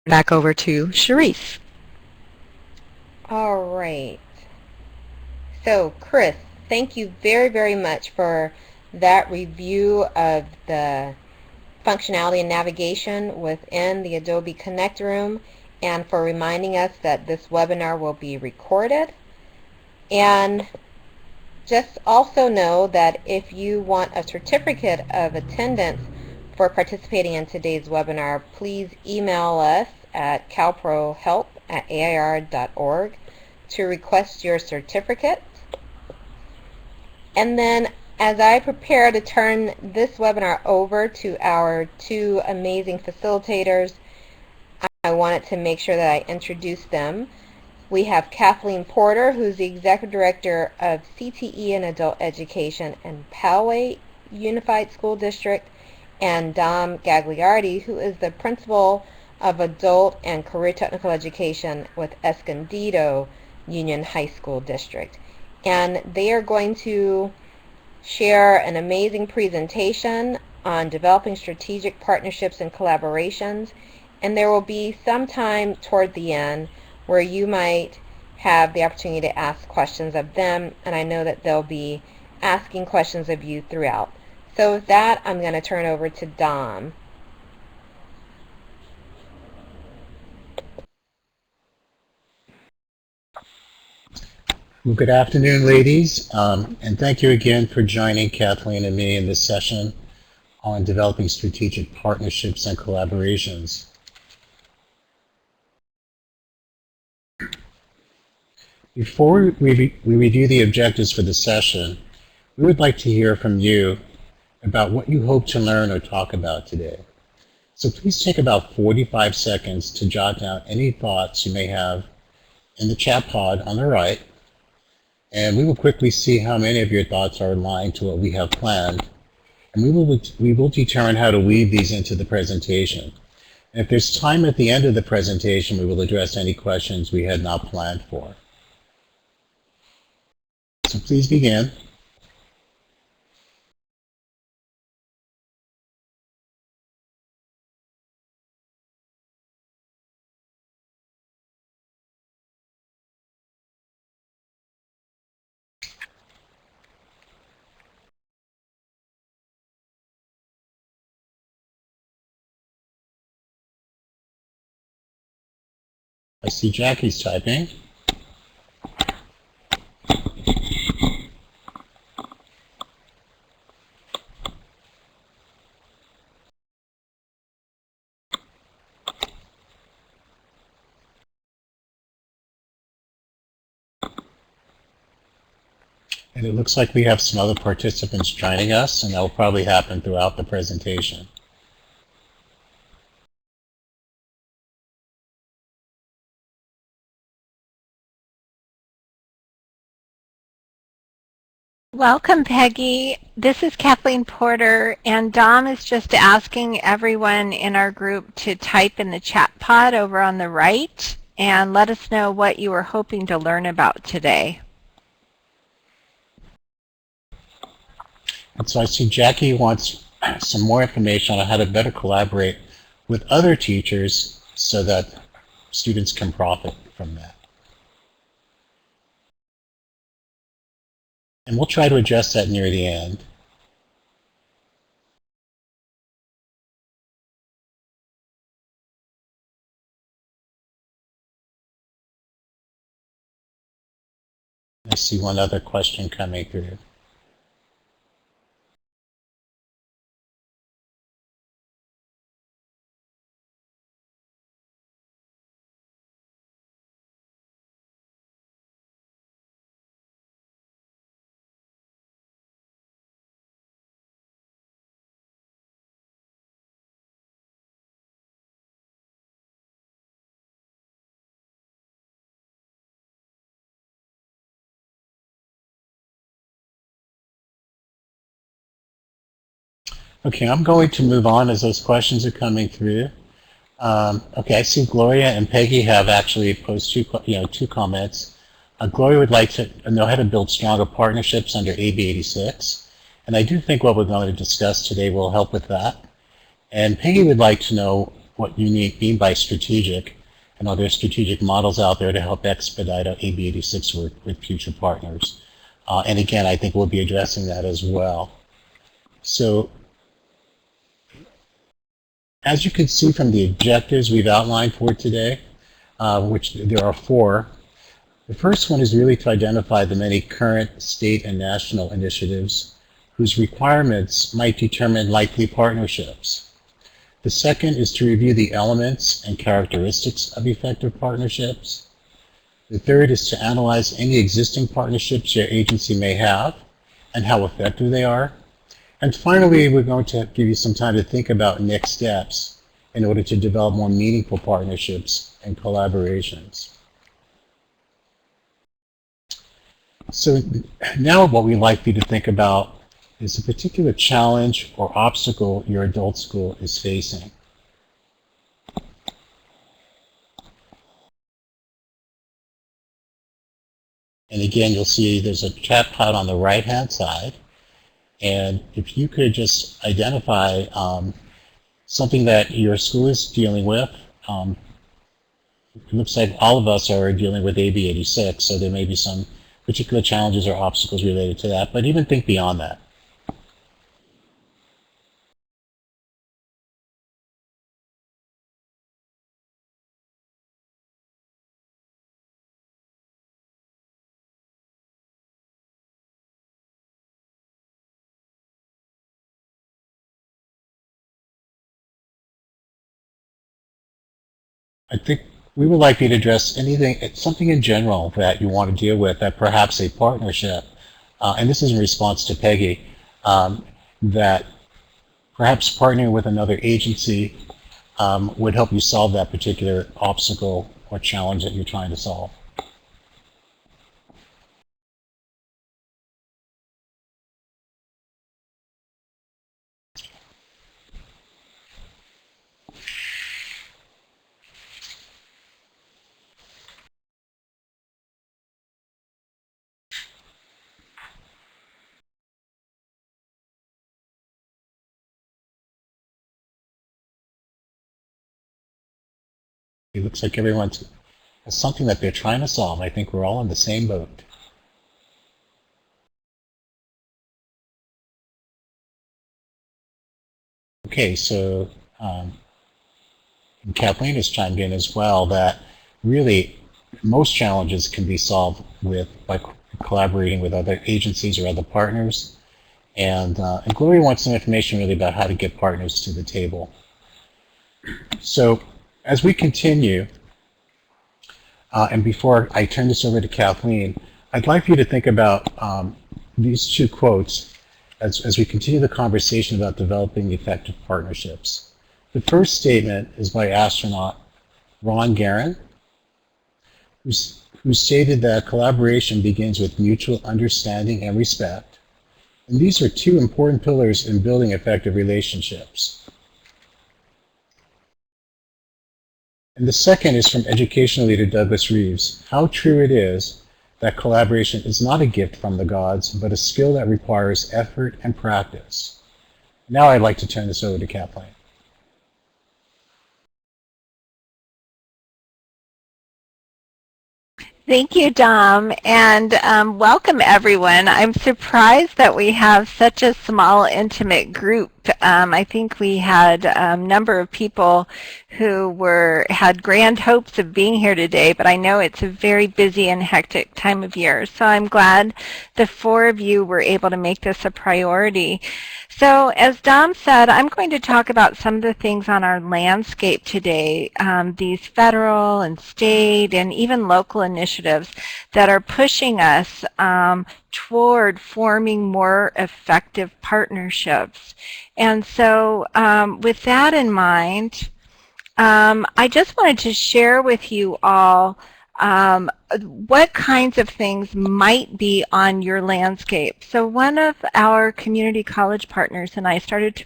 back over to Sharice. All right. So, Chris, thank you very, very much for that review of the functionality and navigation within the Adobe Connect Room, and for reminding us that this webinar will be recorded. And just also know that if you want a certificate of attendance for participating in today's webinar, please email us at calprohelp@air.org to request your certificate. And then as I prepare to turn this webinar over to our two amazing facilitators, I wanted to make sure that I introduce them. We have Kathleen Porter, who's the Executive Director of CTE and Adult Education in Poway Unified School District, and Dom Gagliardi, who is the Principal of Adult and Career Technical Education with Escondido Union High School District. And they are going to share an amazing presentation on developing strategic partnerships and collaborations. And there will be some time toward the end where you might have the opportunity to ask questions of them, and I know that they'll be asking questions of you throughout. So with that, I'm going to turn over to Dom. Well, good afternoon, ladies, and thank you again for joining Kathleen and me in this session on developing strategic partnerships and collaborations. Before we review the objectives for the session, we would like to hear from you about what you hope to learn or talk about today. So please take about 45 seconds to jot down any thoughts you may have in the chat pod on the right, and we will quickly see how many of your thoughts are aligned to what we have planned, and we will determine how to weave these into the presentation. And if there's time at the end of the presentation, we will address any questions we had not planned for. So please begin. I see Jackie's typing. And it looks like we have some other participants joining us, and that will probably happen throughout the presentation. Welcome, Peggy. This is Kathleen Porter, and Dom is just asking everyone in our group to type in the chat pod over on the right and let us know what you were hoping to learn about today. And so I see Jackie wants some more information on how to better collaborate with other teachers so that students can profit from that. And we'll try to address that near the end. I see one other question coming through. Okay, I'm going to move on as those questions are coming through. Okay, I see Gloria and Peggy have actually posted two comments. Gloria would like to know how to build stronger partnerships under AB 86, and I do think what we're going to discuss today will help with that. And Peggy would like to know what you mean by strategic, and are there strategic models out there to help expedite our AB86 work with future partners? And again, I think we'll be addressing that as well. So, as you can see from the objectives we've outlined for today, which there are 4, the first one is really to identify the many current state and national initiatives whose requirements might determine likely partnerships. The second is to review the elements and characteristics of effective partnerships. The third is to analyze any existing partnerships your agency may have and how effective they are. And finally, we're going to give you some time to think about next steps in order to develop more meaningful partnerships and collaborations. So now what we'd like you to think about is a particular challenge or obstacle your adult school is facing. And again, you'll see there's a chat pod on the right-hand side. And if you could just identify something that your school is dealing with, it looks like all of us are dealing with AB86, so there may be some particular challenges or obstacles related to that, but even think beyond that. I think we would like you to address something in general that you want to deal with, that perhaps a partnership, and this is in response to Peggy, that perhaps partnering with another agency would help you solve that particular obstacle or challenge that you're trying to solve. It looks like everyone has something that they're trying to solve. I think we're all in the same boat. Okay, so Kathleen has chimed in as well that really most challenges can be solved by collaborating with other agencies or other partners. And Gloria wants some information really about how to get partners to the table. So as we continue, and before I turn this over to Kathleen, I'd like for you to think about these 2 quotes as we continue the conversation about developing effective partnerships. The first statement is by astronaut Ron Garan, who stated that collaboration begins with mutual understanding and respect. And these are 2 important pillars in building effective relationships. And the second is from educational leader Douglas Reeves. How true it is that collaboration is not a gift from the gods, but a skill that requires effort and practice. Now I'd like to turn this over to Kathleen. Thank you, Dom, and welcome everyone. I'm surprised that we have such a small, intimate group. I think we had a number of people who had grand hopes of being here today, but I know it's a very busy and hectic time of year. So I'm glad the 4 of you were able to make this a priority. So as Dom said, I'm going to talk about some of the things on our landscape today, these federal and state and even local initiatives that are pushing us toward forming more effective partnerships. And so with that in mind, I just wanted to share with you all what kinds of things might be on your landscape. So one of our community college partners and I started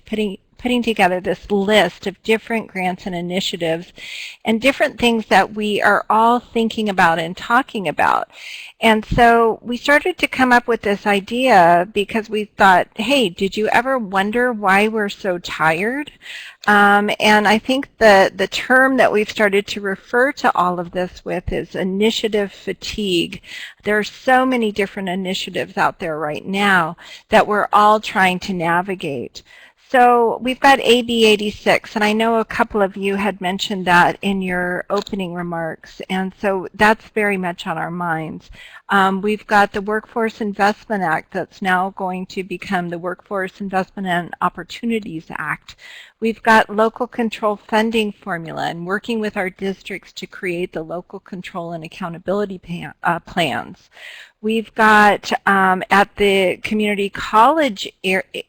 putting together this list of different grants and initiatives and different things that we are all thinking about and talking about. And so we started to come up with this idea because we thought, hey, did you ever wonder why we're so tired? And I think the term that we've started to refer to all of this with is initiative fatigue. There are so many different initiatives out there right now that we're all trying to navigate. So we've got AB 86, and I know a couple of you had mentioned that in your opening remarks, and so that's very much on our minds. We've got the Workforce Investment Act that's now going to become the Workforce Investment and Opportunities Act. We've got local control funding formula and working with our districts to create the local control and accountability plans. We've got at the community college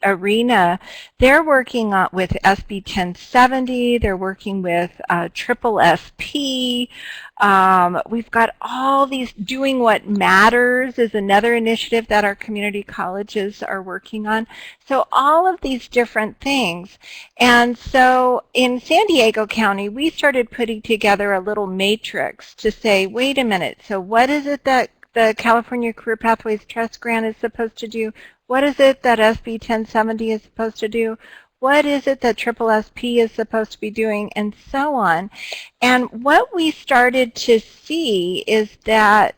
arena, they're working with SB 1070, they're working with Triple SP. We've got all these. Doing What Matters is another initiative that our community colleges are working on. So all of these different things. And so in San Diego County, we started putting together a little matrix to say, wait a minute, so what is it that the California Career Pathways Trust Grant is supposed to do? What is it that SB 1070 is supposed to do? What is it that Triple SP is supposed to be doing? And so on. And what we started to see is that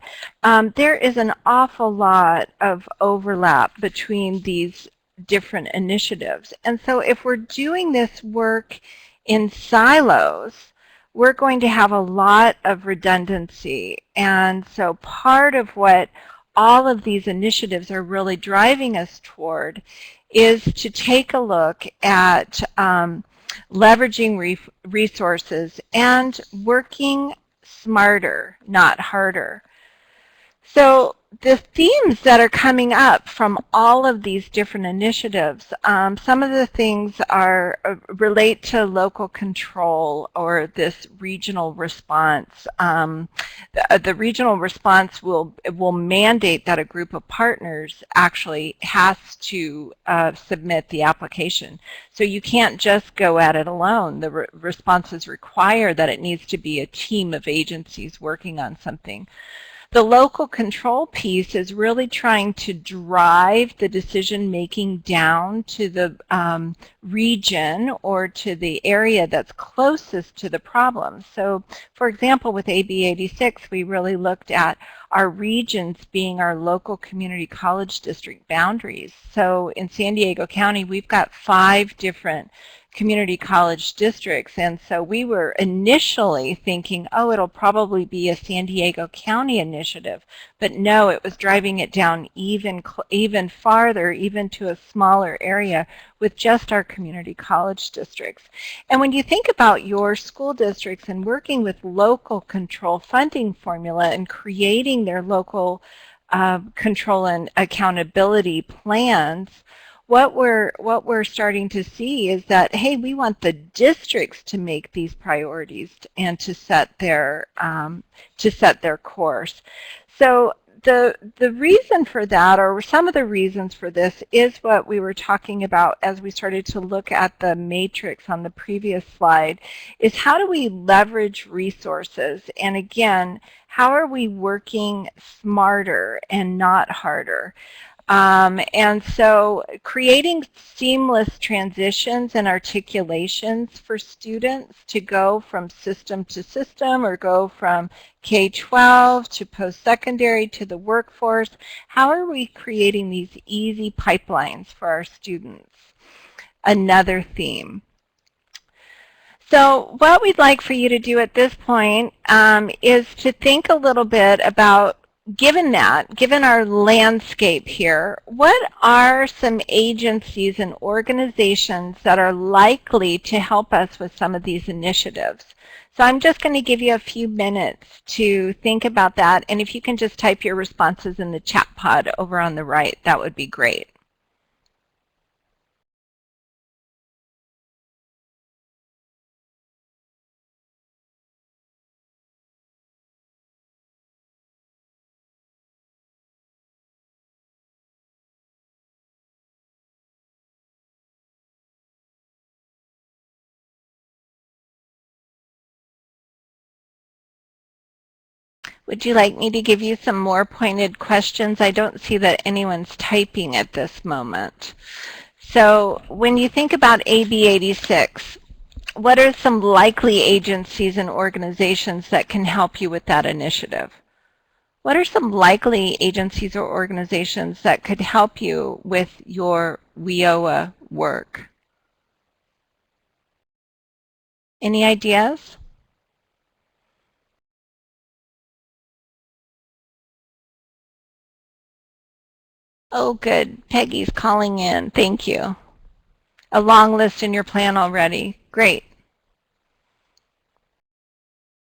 there is an awful lot of overlap between these different initiatives. And so if we're doing this work in silos, we're going to have a lot of redundancy. And so part of what all of these initiatives are really driving us toward is to take a look at leveraging resources and working smarter, not harder. So the themes that are coming up from all of these different initiatives, some of the things are relate to local control or this regional response. The regional response will mandate that a group of partners actually has to submit the application. So you can't just go at it alone. The responses require that it needs to be a team of agencies working on something. The local control piece is really trying to drive the decision making down to the region or to the area that's closest to the problem. So, for example, with AB 86, we really looked at our regions being our local community college district boundaries. So in San Diego County, we've got 5 different community college districts, and so we were initially thinking, oh, it'll probably be a San Diego County initiative, but no, it was driving it down even farther, even to a smaller area with just our community college districts. And when you think about your school districts and working with local control funding formula and creating their local control and accountability plans, what we're starting to see is that, hey, we want the districts to make these priorities and to set their course. So the reason for that, or some of the reasons for this, is what we were talking about as we started to look at the matrix on the previous slide, is how do we leverage resources? And again, how are we working smarter and not harder? And so creating seamless transitions and articulations for students to go from system to system or go from K-12 to post-secondary to the workforce. How are we creating these easy pipelines for our students? Another theme. So what we'd like for you to do at this point is to think a little bit about, given our landscape here, what are some agencies and organizations that are likely to help us with some of these initiatives? So I'm just going to give you a few minutes to think about that, and if you can just type your responses in the chat pod over on the right, that would be great. Would you like me to give you some more pointed questions? I don't see that anyone's typing at this moment. So when you think about AB 86, what are some likely agencies and organizations that can help you with that initiative? What are some likely agencies or organizations that could help you with your WIOA work? Any ideas? Oh, good. Peggy's calling in. Thank you. A long list in your plan already. Great.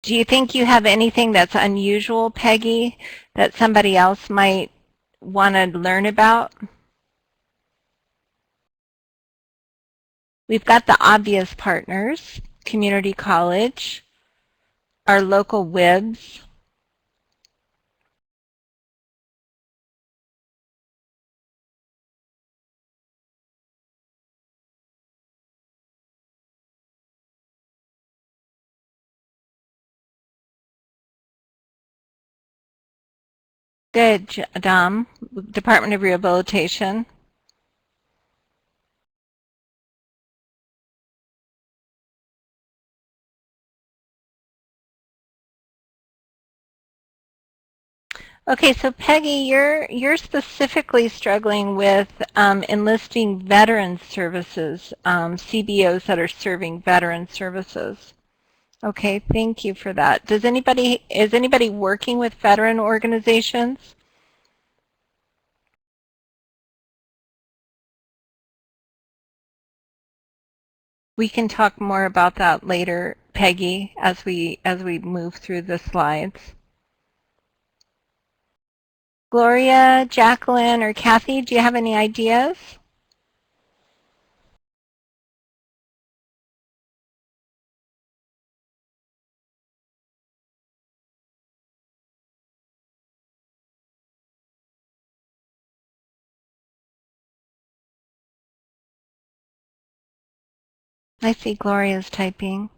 Do you think you have anything that's unusual, Peggy, that somebody else might want to learn about? We've got the obvious partners, community college, our local WIBs. Good, Dom. Department of Rehabilitation. Okay, so Peggy, you're specifically struggling with enlisting veteran services, CBOs that are serving veteran services. Okay, thank you for that. Is anybody working with veteran organizations? We can talk more about that later, Peggy, as we move through the slides. Gloria, Jacqueline, or Kathy, do you have any ideas? I see Gloria's typing.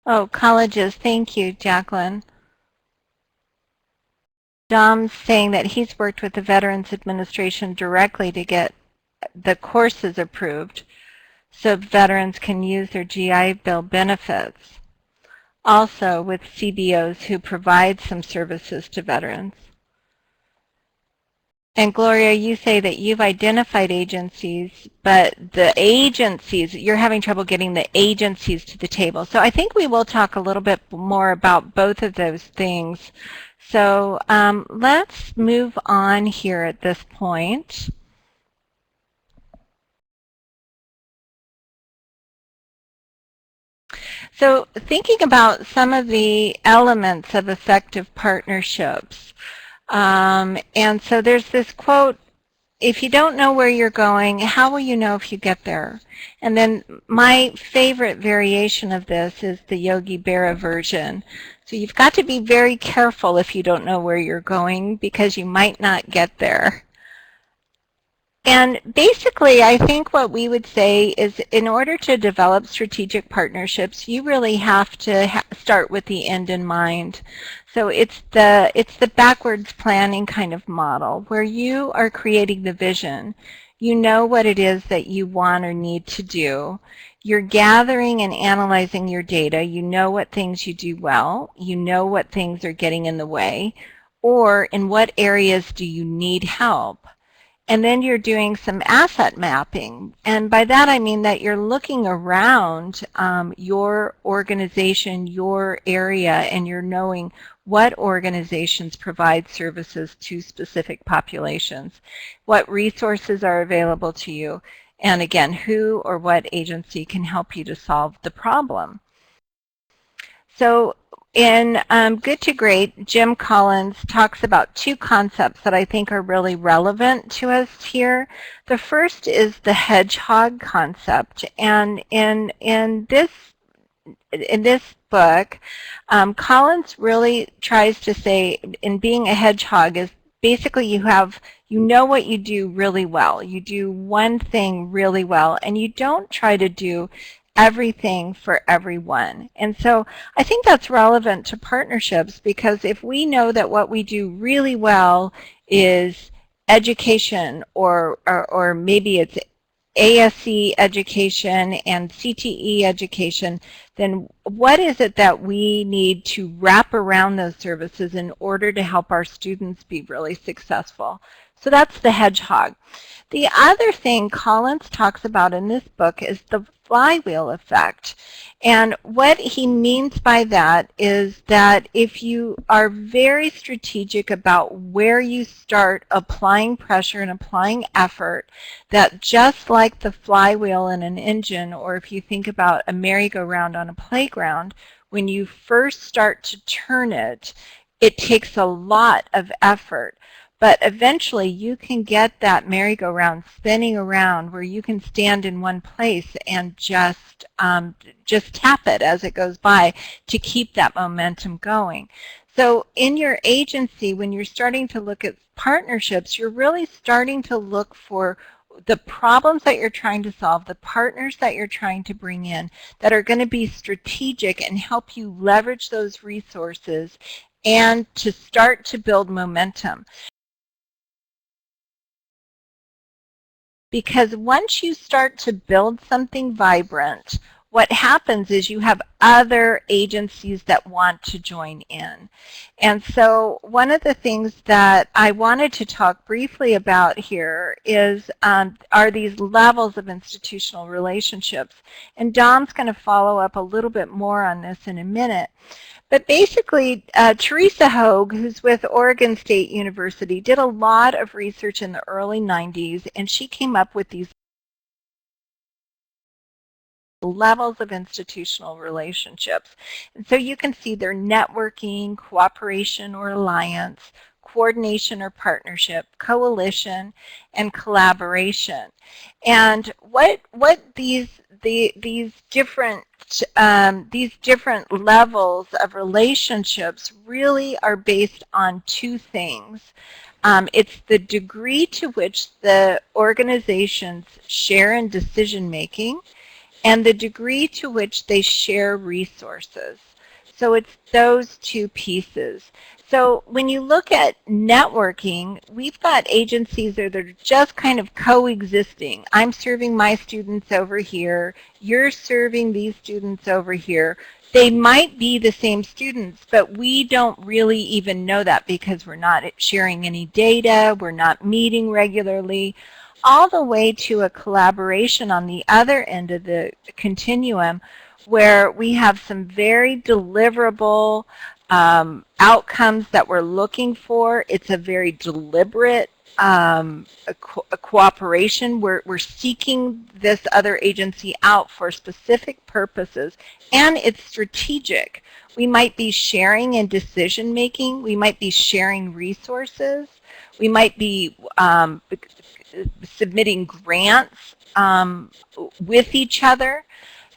Oh, colleges. Thank you, Jacqueline. Dom's saying that he's worked with the Veterans Administration directly to get the courses approved so veterans can use their GI Bill benefits. Also with CBOs who provide some services to veterans. And Gloria, you say that you've identified agencies, but the agencies, you're having trouble getting the agencies to the table. So I think we will talk a little bit more about both of those things. So let's move on here at this point. So thinking about some of the elements of effective partnerships. And so there's this quote, if you don't know where you're going, how will you know if you get there? And then my favorite variation of this is the Yogi Berra version. So you've got to be very careful if you don't know where you're going because you might not get there. And basically, I think what we would say is in order to develop strategic partnerships, you really have to start with the end in mind. So it's the backwards planning kind of model where you are creating the vision. You know what it is that you want or need to do. You're gathering and analyzing your data. You know what things you do well. You know what things are getting in the way, or in what areas do you need help. And then you're doing some asset mapping. And by that I mean that you're looking around your organization, your area, and you're knowing what organizations provide services to specific populations, what resources are available to you, and again, who or what agency can help you to solve the problem. So in Good to Great, Jim Collins talks about two concepts that I think are really relevant to us here. The first is the hedgehog concept, and in this book, Collins really tries to say in being a hedgehog is basically you know what you do really well. You do one thing really well, and you don't try to do everything for everyone. And so I think that's relevant to partnerships, because if we know that what we do really well is education, or maybe it's ASC education and CTE education, then what is it that we need to wrap around those services in order to help our students be really successful? So that's the hedgehog. The other thing Collins talks about in this book is the flywheel effect. And what he means by that is that if you are very strategic about where you start applying pressure and applying effort, that just like the flywheel in an engine, or if you think about a merry-go-round on a playground, when you first start to turn it, it takes a lot of effort. But eventually you can get that merry-go-round spinning around where you can stand in one place and just tap it as it goes by to keep that momentum going. So in your agency, when you're starting to look at partnerships, you're really starting to look for the problems that you're trying to solve, the partners that you're trying to bring in that are going to be strategic and help you leverage those resources and to start to build momentum. Because once you start to build something vibrant, what happens is you have other agencies that want to join in. And so one of the things that I wanted to talk briefly about here is are these levels of institutional relationships. And Dom's going to follow up a little bit more on this in a minute. But basically, Teresa Hogue, who's with Oregon State University, did a lot of research in the early 90s, and she came up with these levels of institutional relationships. And so you can see they're networking, cooperation or alliance, coordination or partnership, coalition, and collaboration. And what these different levels of relationships really are based on two things. It's the degree to which the organizations share in decision making and the degree to which they share resources. So it's those two pieces. So when you look at networking, we've got agencies that are just kind of coexisting. I'm serving my students over here. You're serving these students over here. They might be the same students, but we don't really even know that because we're not sharing any data. We're not meeting regularly, all the way to a collaboration on the other end of the continuum where we have some very deliverable outcomes that we're looking for. It's a very deliberate cooperation. We're seeking this other agency out for specific purposes, and it's strategic. We might be sharing in decision making. We might be sharing resources. We might be submitting grants with each other.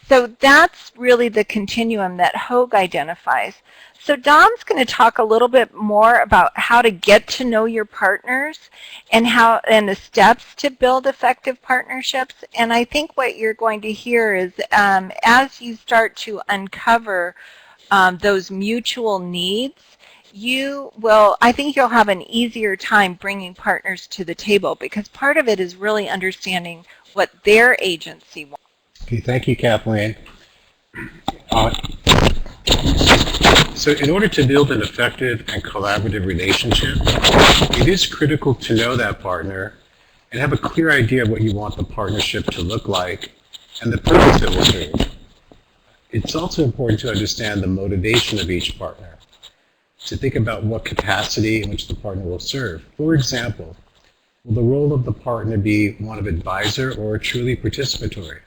So that's really the continuum that Hogue identifies. So Dom's going to talk a little bit more about how to get to know your partners and the steps to build effective partnerships. And I think what you're going to hear is as you start to uncover those mutual needs, I think you'll have an easier time bringing partners to the table, because part of it is really understanding what their agency wants. Okay, thank you, Kathleen. So in order to build an effective and collaborative relationship, it is critical to know that partner and have a clear idea of what you want the partnership to look like and the purpose it will serve. It's also important to understand the motivation of each partner, to think about what capacity in which the partner will serve. For example, will the role of the partner be one of advisor or truly participatory?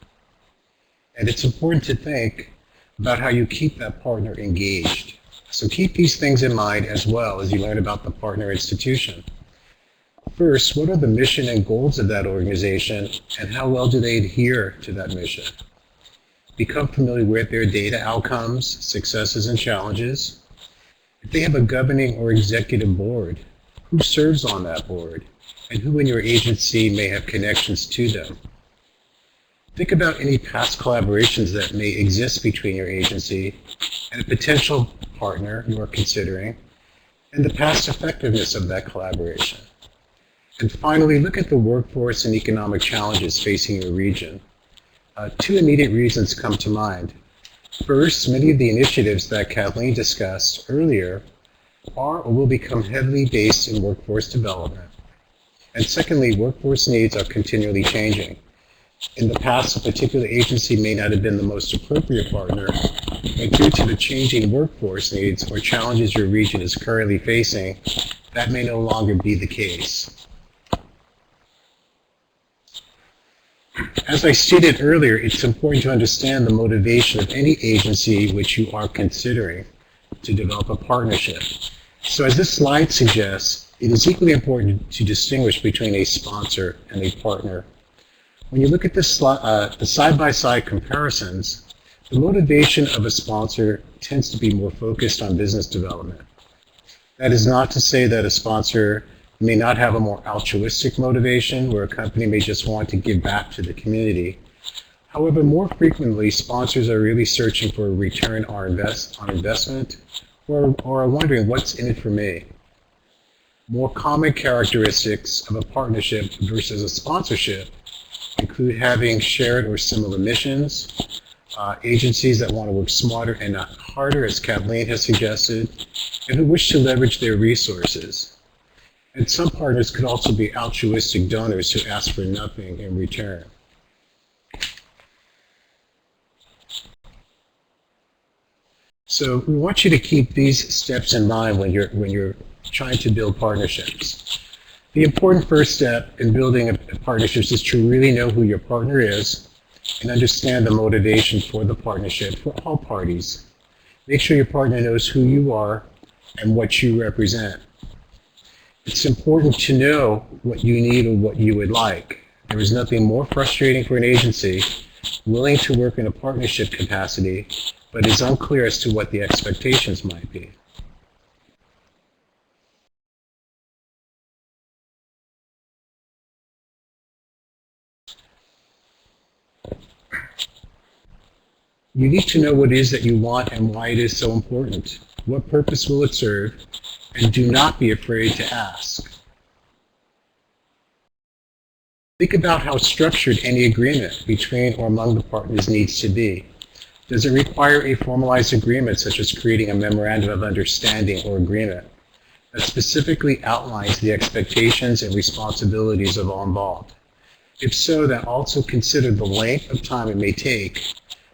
And it's important to think about how you keep that partner engaged. So keep these things in mind as well as you learn about the partner institution. First, what are the mission and goals of that organization, and how well do they adhere to that mission? Become familiar with their data outcomes, successes, and challenges. If they have a governing or executive board, who serves on that board, and who in your agency may have connections to them? Think about any past collaborations that may exist between your agency and a potential partner you are considering, and the past effectiveness of that collaboration. And finally, look at the workforce and economic challenges facing your region. Two immediate reasons come to mind. First, many of the initiatives that Kathleen discussed earlier are or will become heavily based in workforce development. And secondly, workforce needs are continually changing. In the past, a particular agency may not have been the most appropriate partner, but due to the changing workforce needs or challenges your region is currently facing, that may no longer be the case. As I stated earlier, it's important to understand the motivation of any agency which you are considering to develop a partnership. So as this slide suggests, it is equally important to distinguish between a sponsor and a partner. When you look at the side-by-side comparisons, the motivation of a sponsor tends to be more focused on business development. That is not to say that a sponsor may not have a more altruistic motivation, where a company may just want to give back to the community. However, more frequently, sponsors are really searching for a return on investment, or are wondering what's in it for me. More common characteristics of a partnership versus a sponsorship include having shared or similar missions, agencies that want to work smarter and not harder, as Kathleen has suggested, and who wish to leverage their resources. And some partners could also be altruistic donors who ask for nothing in return. So we want you to keep these steps in mind when you're trying to build partnerships. The important first step in building partnerships is to really know who your partner is and understand the motivation for the partnership for all parties. Make sure your partner knows who you are and what you represent. It's important to know what you need or what you would like. There is nothing more frustrating for an agency willing to work in a partnership capacity, but is unclear as to what the expectations might be. You need to know what it is that you want and why it is so important. What purpose will it serve? And do not be afraid to ask. Think about how structured any agreement between or among the partners needs to be. Does it require a formalized agreement, such as creating a memorandum of understanding or agreement that specifically outlines the expectations and responsibilities of all involved? If so, then also consider the length of time it may take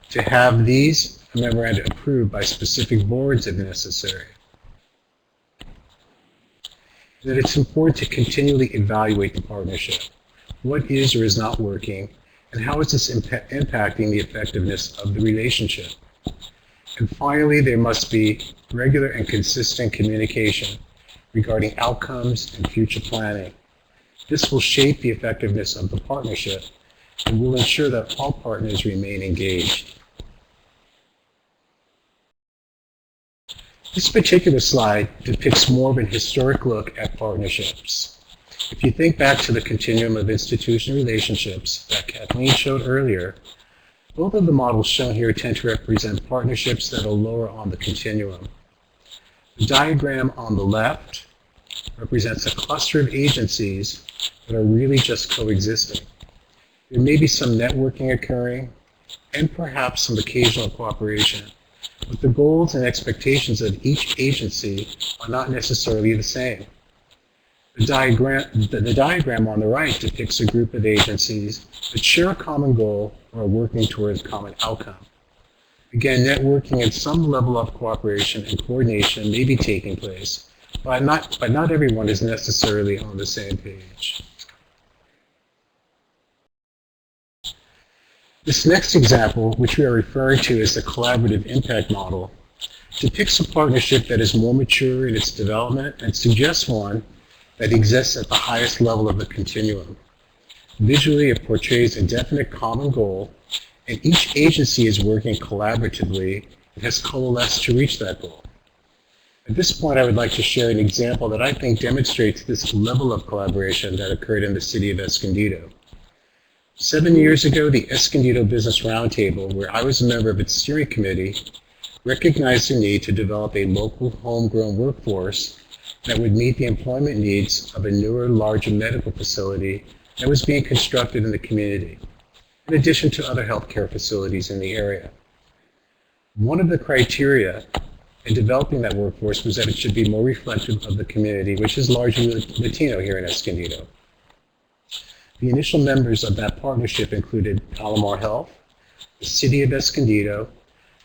to have these memoranda approved by specific boards if necessary. That it's important to continually evaluate the partnership. What is or is not working, and how is this impacting the effectiveness of the relationship? And finally, there must be regular and consistent communication regarding outcomes and future planning. This will shape the effectiveness of the partnership and will ensure that all partners remain engaged. This particular slide depicts more of a historic look at partnerships. If you think back to the continuum of institutional relationships that Kathleen showed earlier, both of the models shown here tend to represent partnerships that are lower on the continuum. The diagram on the left represents a cluster of agencies that are really just coexisting. There may be some networking occurring and perhaps some occasional cooperation, but the goals and expectations of each agency are not necessarily the same. The diagram on the right depicts a group of agencies that share a common goal or are working towards a common outcome. Again, networking and some level of cooperation and coordination may be taking place, but not everyone is necessarily on the same page. This next example, which we are referring to as the collaborative impact model, depicts a partnership that is more mature in its development and suggests one that exists at the highest level of the continuum. Visually, it portrays a definite common goal, and each agency is working collaboratively and has coalesced to reach that goal. At this point, I would like to share an example that I think demonstrates this level of collaboration that occurred in the city of Escondido. 7 years ago, the Escondido Business Roundtable, where I was a member of its steering committee, recognized the need to develop a local homegrown workforce that would meet the employment needs of a newer, larger medical facility that was being constructed in the community, in addition to other healthcare facilities in the area. One of the criteria in developing that workforce was that it should be more reflective of the community, which is largely Latino here in Escondido. The initial members of that partnership included Palomar Health, the City of Escondido,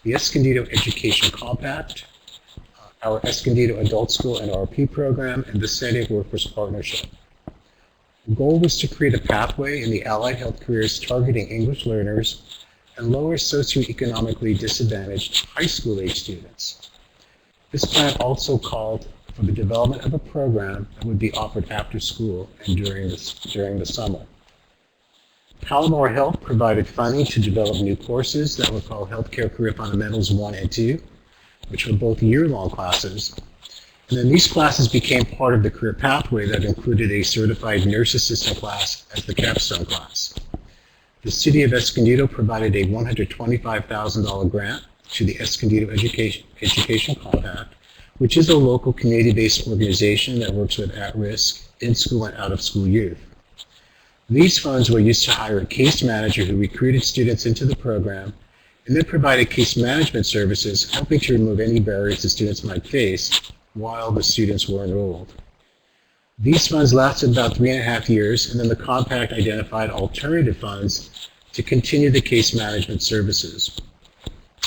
the Escondido Education Compact, our Escondido Adult School and RP program, and the San Diego Workforce Partnership. The goal was to create a pathway in the allied health careers targeting English learners and lower socioeconomically disadvantaged high school age students. This plan also called for the development of a program that would be offered after school and during the summer. Palomar Health provided funding to develop new courses that were called Healthcare Career Fundamentals 1 and 2, which were both year-long classes. And then these classes became part of the career pathway that included a certified nurse assistant class as the capstone class. The City of Escondido provided a $125,000 grant to the Escondido Education Compact, which is a local community-based organization that works with at-risk, in-school, and out-of-school youth. These funds were used to hire a case manager who recruited students into the program and then provided case management services, helping to remove any barriers the students might face while the students were enrolled. These funds lasted about 3.5 years, and then the compact identified alternative funds to continue the case management services.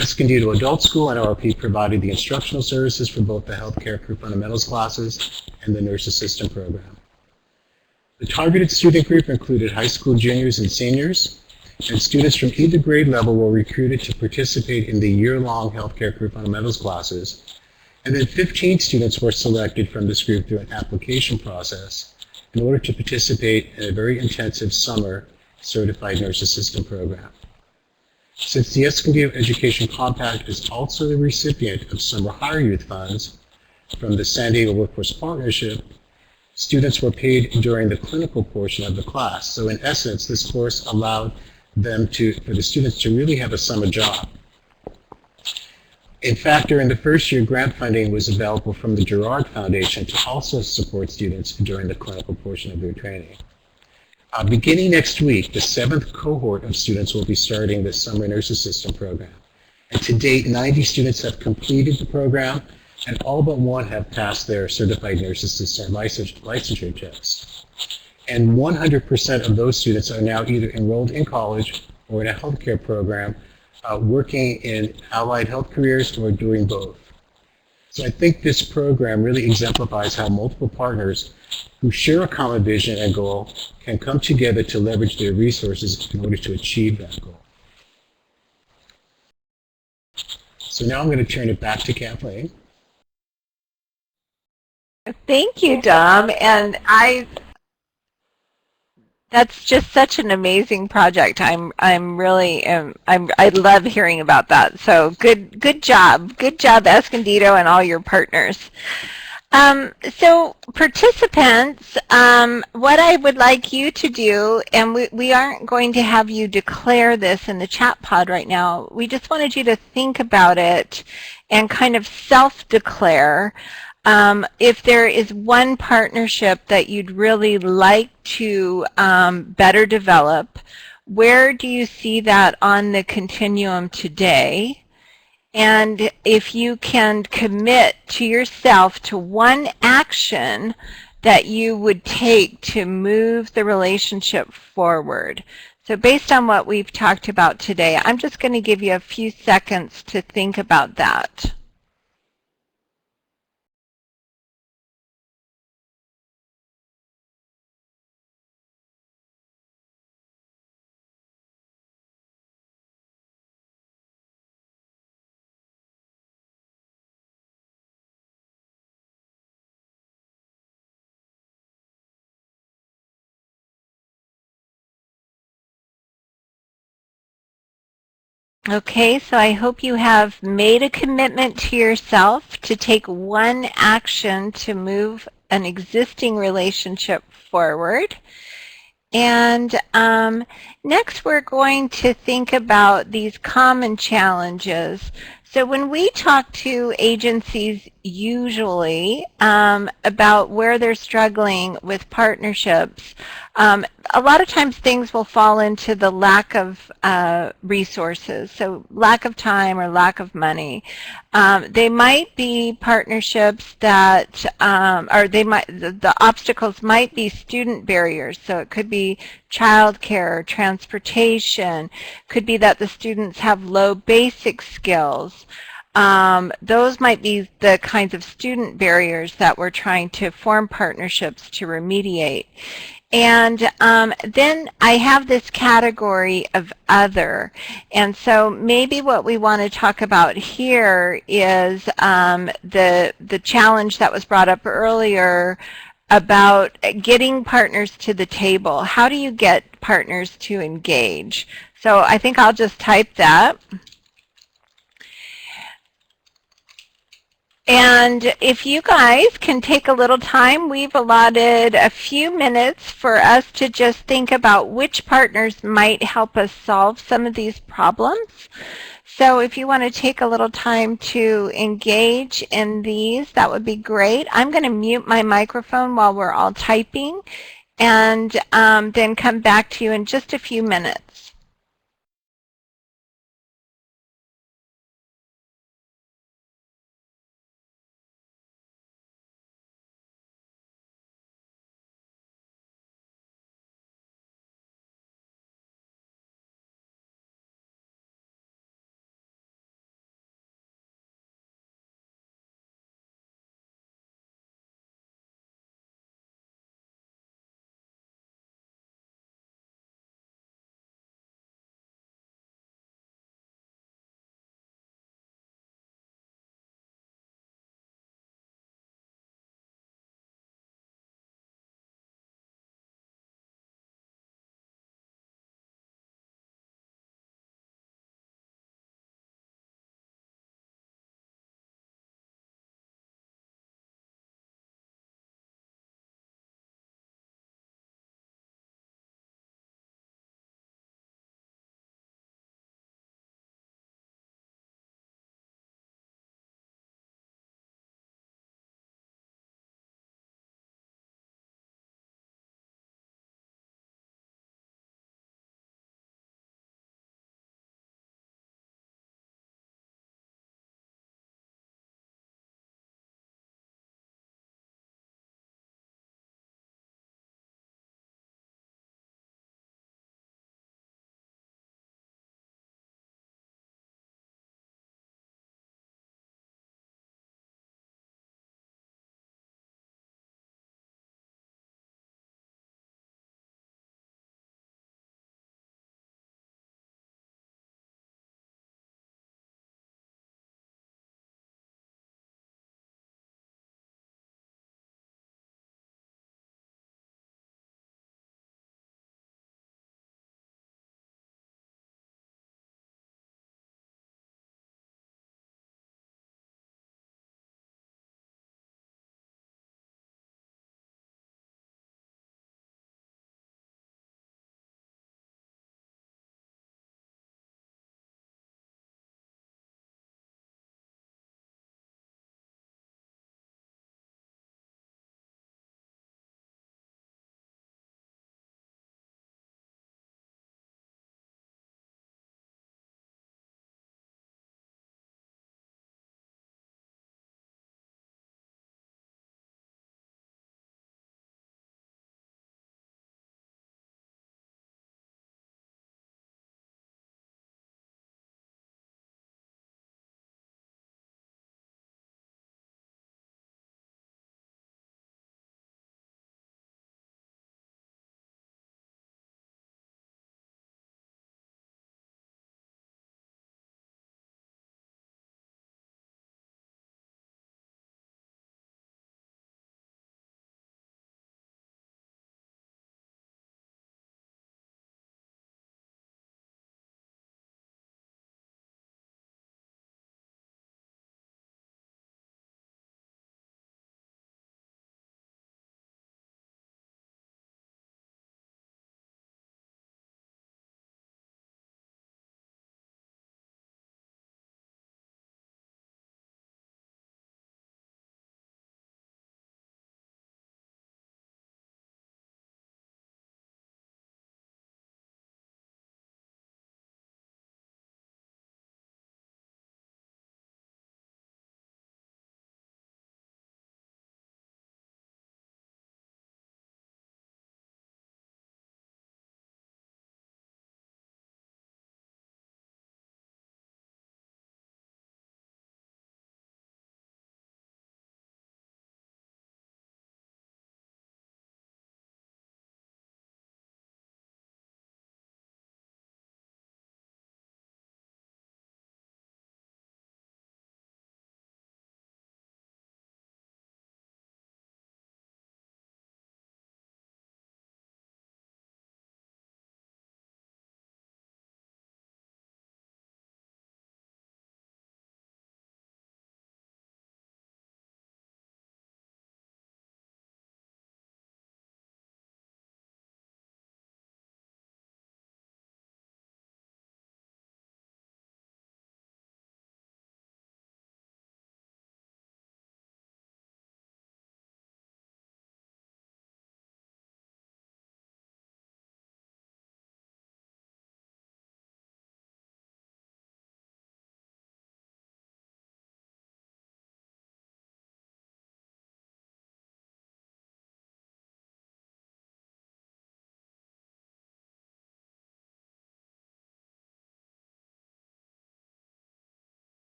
Escondido Adult School and RP provided the instructional services for both the Healthcare Career Fundamentals classes and the Nurse Assistant program. The targeted student group included high school juniors and seniors, and students from either grade level were recruited to participate in the year-long Healthcare Career Fundamentals classes, and then 15 students were selected from this group through an application process in order to participate in a very intensive summer Certified Nurse Assistant program. Since the Escondido Education Compact is also the recipient of summer hire youth funds from the San Diego Workforce Partnership, students were paid during the clinical portion of the class. So in essence, this course allowed for the students to really have a summer job. In fact, during the first year, grant funding was available from the Girard Foundation to also support students during the clinical portion of their training. Beginning next week, the 7th cohort of students will be starting the Summer Nurse Assistant program. And to date, 90 students have completed the program, and all but one have passed their Certified Nurse Assistant licensure test. And 100% of those students are now either enrolled in college or in a healthcare program, working in allied health careers or doing both. So I think this program really exemplifies how multiple partners who share a common vision and goal can come together to leverage their resources in order to achieve that goal. So now I'm going to turn it back to Kathleen. Thank you, Dom. And that's just such an amazing project. I love hearing about that. So good job, Escondido, and all your partners. So participants, what I would like you to do, and we aren't going to have you declare this in the chat pod right now, we just wanted you to think about it and kind of self-declare if there is one partnership that you'd really like to better develop. Where do you see that on the continuum today? And if you can commit to yourself to one action that you would take to move the relationship forward. So based on what we've talked about today, I'm just going to give you a few seconds to think about that. Okay, so I hope you have made a commitment to yourself to take one action to move an existing relationship forward. And next we're going to think about these common challenges. So when we talk to agencies usually about where they're struggling with partnerships, a lot of times things will fall into the lack of resources, so lack of time or lack of money. They might be partnerships that, or the obstacles might be student barriers, so it could be childcare, transportation, could be that the students have low basic skills. Those might be the kinds of student barriers that we're trying to form partnerships to remediate. And then I have this category of other. And so maybe what we want to talk about here is the challenge that was brought up earlier about getting partners to the table. How do you get partners to engage? So I think I'll just type that. And if you guys can take a little time, we've allotted a few minutes for us to just think about which partners might help us solve some of these problems. So if you want to take a little time to engage in these, that would be great. I'm going to mute my microphone while we're all typing and then come back to you in just a few minutes.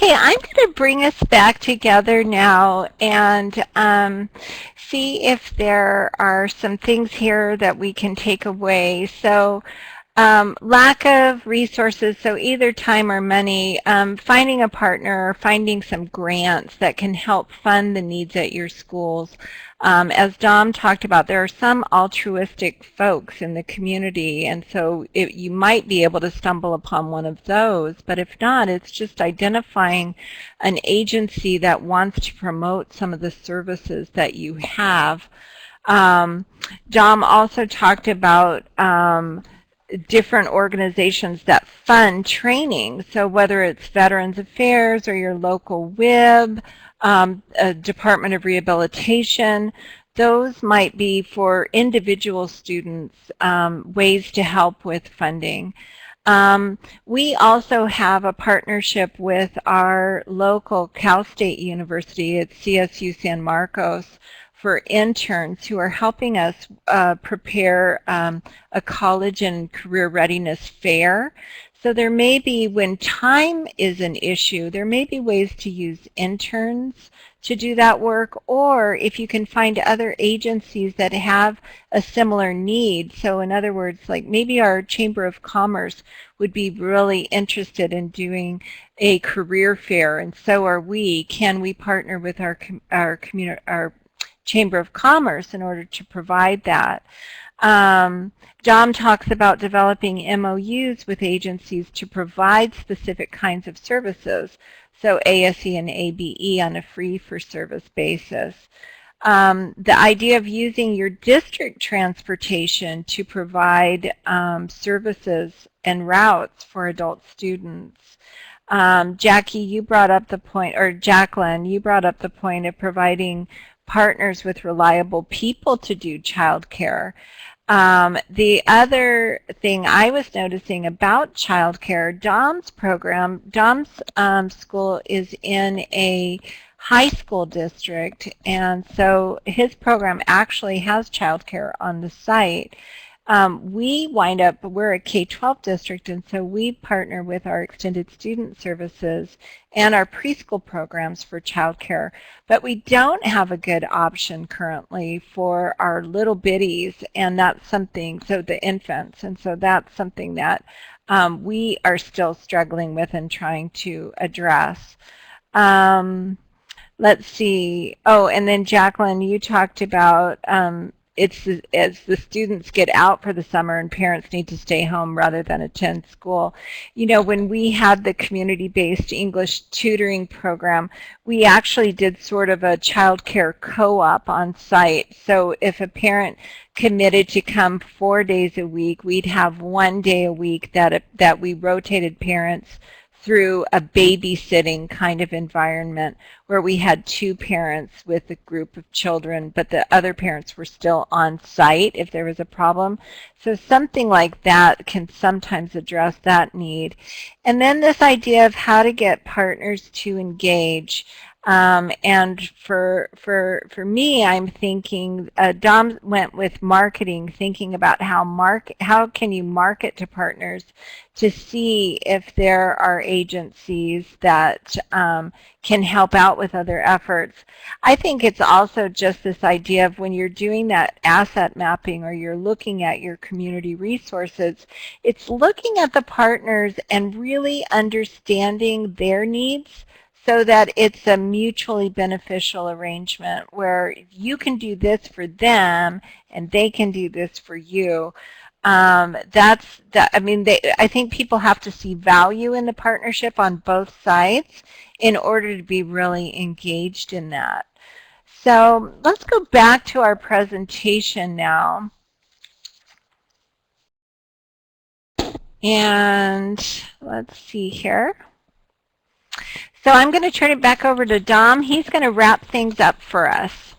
Okay, I'm going to bring us back together now and see if there are some things here that we can take away. So lack of resources, so either time or money, finding a partner, finding some grants that can help fund the needs at your schools. As Dom talked about, there are some altruistic folks in the community, and so you might be able to stumble upon one of those, but if not, it's just identifying an agency that wants to promote some of the services that you have. Dom also talked about different organizations that fund training. So whether it's Veterans Affairs or your local WIB, Department of Rehabilitation, those might be for individual students, ways to help with funding. We also have a partnership with our local Cal State University at CSU San Marcos for interns who are helping us prepare a college and career readiness fair. So there may be, when time is an issue, there may be ways to use interns to do that work, or if you can find other agencies that have a similar need. So in other words, like maybe our Chamber of Commerce would be really interested in doing a career fair, and so are we. Can we partner with our Chamber of Commerce in order to provide that? Dom talks about developing MOUs with agencies to provide specific kinds of services, so ASE and ABE on a free-for-service basis. The idea of using your district transportation to provide services and routes for adult students. Jackie, you brought up the point, or Jacqueline, you brought up the point of providing partners with reliable people to do childcare. The other thing I was noticing about childcare, Dom's program, Dom's school is in a high school district, and so his program actually has childcare on the site. We're a K-12 district, and so we partner with our extended student services and our preschool programs for childcare. But we don't have a good option currently for our little bitties, and that's something, so the infants, and so that's something that we are still struggling with and trying to address. Let's see. Oh, and then Jacqueline, you talked about as the students get out for the summer and parents need to stay home rather than attend school. You know, when we had the community-based English tutoring program, we actually did sort of a child care co-op on site. So if a parent committed to come 4 days a week, we'd have 1 day a week that we rotated parents through a babysitting kind of environment where we had 2 parents with a group of children, but the other parents were still on site if there was a problem. So something like that can sometimes address that need. And then this idea of how to get partners to engage. And for me, I'm thinking, Dom went with marketing, thinking about how can you market to partners to see if there are agencies that can help out with other efforts. I think it's also just this idea of when you're doing that asset mapping or you're looking at your community resources, it's looking at the partners and really understanding their needs, so that it's a mutually beneficial arrangement where you can do this for them and they can do this for you. I think people have to see value in the partnership on both sides in order to be really engaged in that. So let's go back to our presentation now. And let's see here. So I'm going to turn it back over to Dom. He's going to wrap things up for us.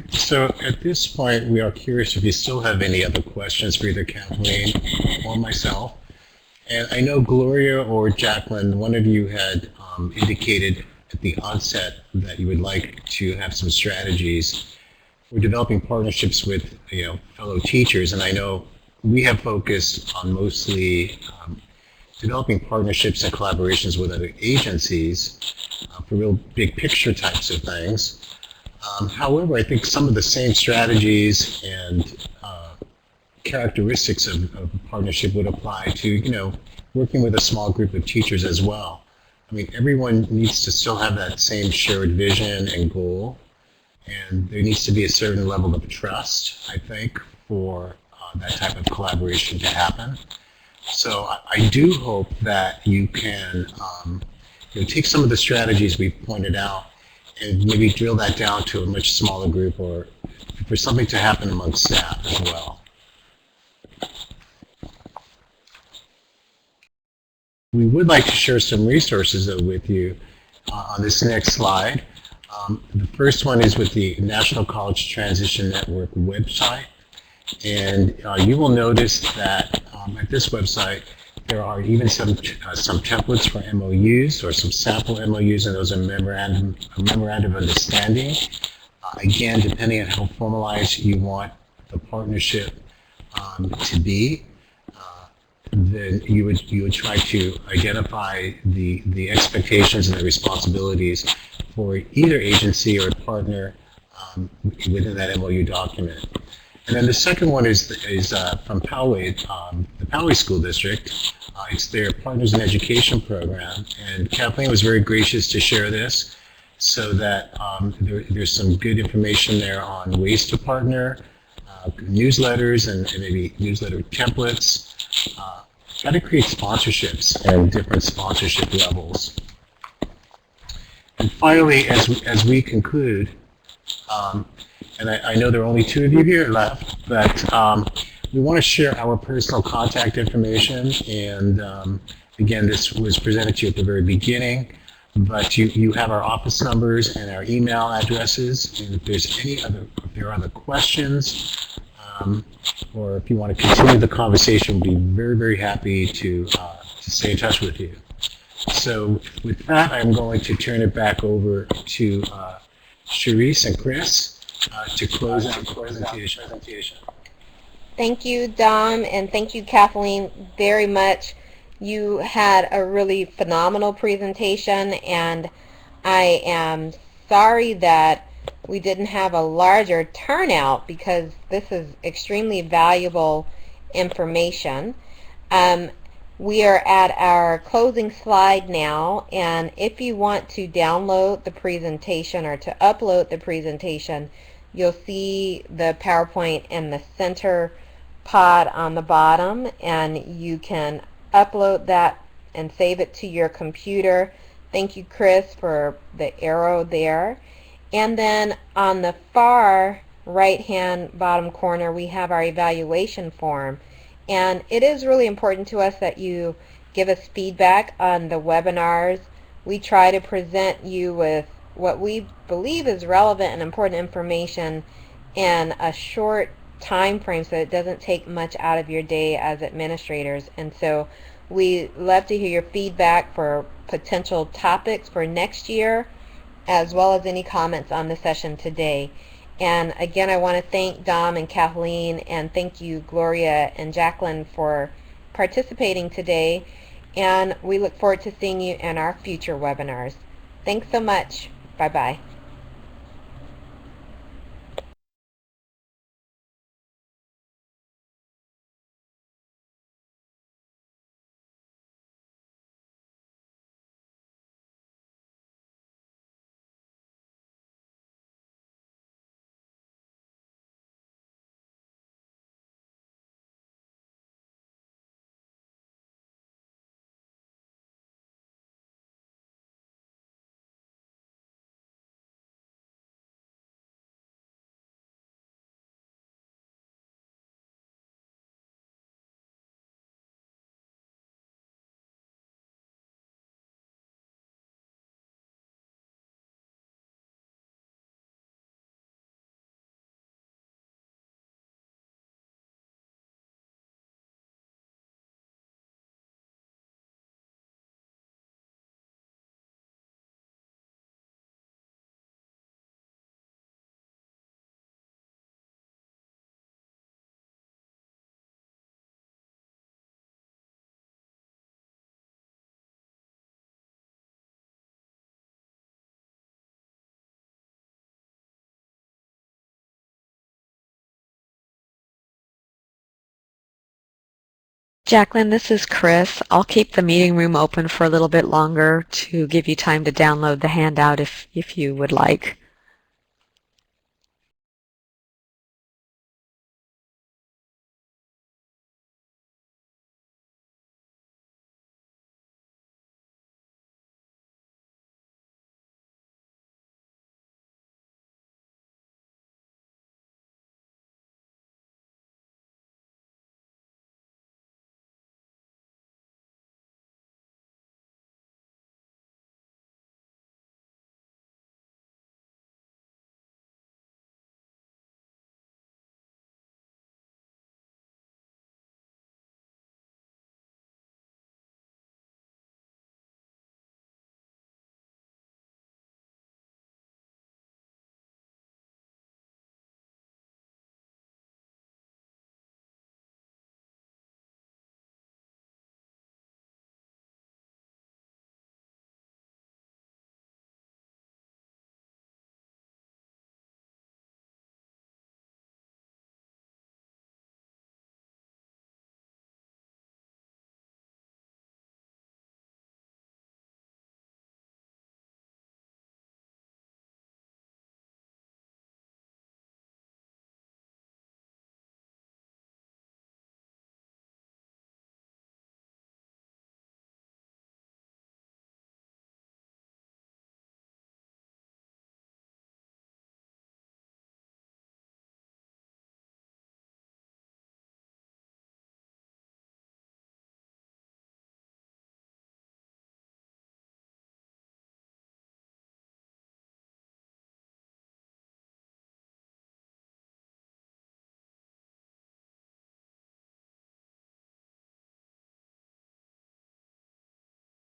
So at this point, we are curious if you still have any other questions for either Kathleen or myself. And I know Gloria or Jacqueline, one of you had indicated at the onset that you would like to have some strategies for developing partnerships with fellow teachers. And I know we have focused on mostly developing partnerships and collaborations with other agencies for real big picture types of things. However, I think some of the same strategies and characteristics of a partnership would apply to, working with a small group of teachers as well. I mean, everyone needs to still have that same shared vision and goal, and there needs to be a certain level of trust, I think, for that type of collaboration to happen. So I do hope that you can take some of the strategies we've pointed out and maybe drill that down to a much smaller group, or for something to happen amongst staff as well. We would like to share some resources though with you on this next slide. The first one is with the National College Transition Network website. And you will notice that at this website, there are even some templates for MOUs or some sample MOUs, and those are memorandum of understanding. Again, depending on how formalized you want the partnership to be, then you would try to identify the expectations and the responsibilities for either agency or partner within that MOU document. And then the second one is from Poway, the Poway School District. It's their Partners in Education program, and Kathleen was very gracious to share this so that there's some good information there on ways to partner, newsletters and maybe newsletter templates, how to create sponsorships and different sponsorship levels. And finally, as we conclude, and I know there are only two of you here left, but we want to share our personal contact information. And again, this was presented to you at the very beginning, but you have our office numbers and our email addresses. And if there are other questions, or if you want to continue the conversation, we'll be very, very happy to stay in touch with you. So with that, I'm going to turn it back over to Charisse and Chris to close out the presentation. Thank you, Dom, and thank you, Kathleen, very much. You had a really phenomenal presentation, and I am sorry that we didn't have a larger turnout because this is extremely valuable information. We are at our closing slide now, and if you want to download the presentation or to upload the presentation, you'll see the PowerPoint in the center pod on the bottom, and you can upload that and save it to your computer. Thank you, Chris, for the arrow there. And then on the far right-hand bottom corner, we have our evaluation form. And it is really important to us that you give us feedback on the webinars. We try to present you with what we believe is relevant and important information in a short time frame so it doesn't take much out of your day as administrators. And so we love to hear your feedback for potential topics for next year, as well as any comments on the session today. And again, I want to thank Dom and Kathleen, and thank you, Gloria and Jacqueline, for participating today. And we look forward to seeing you in our future webinars. Thanks so much. Bye-bye. Jacqueline, this is Chris. I'll keep the meeting room open for a little bit longer to give you time to download the handout if you would like.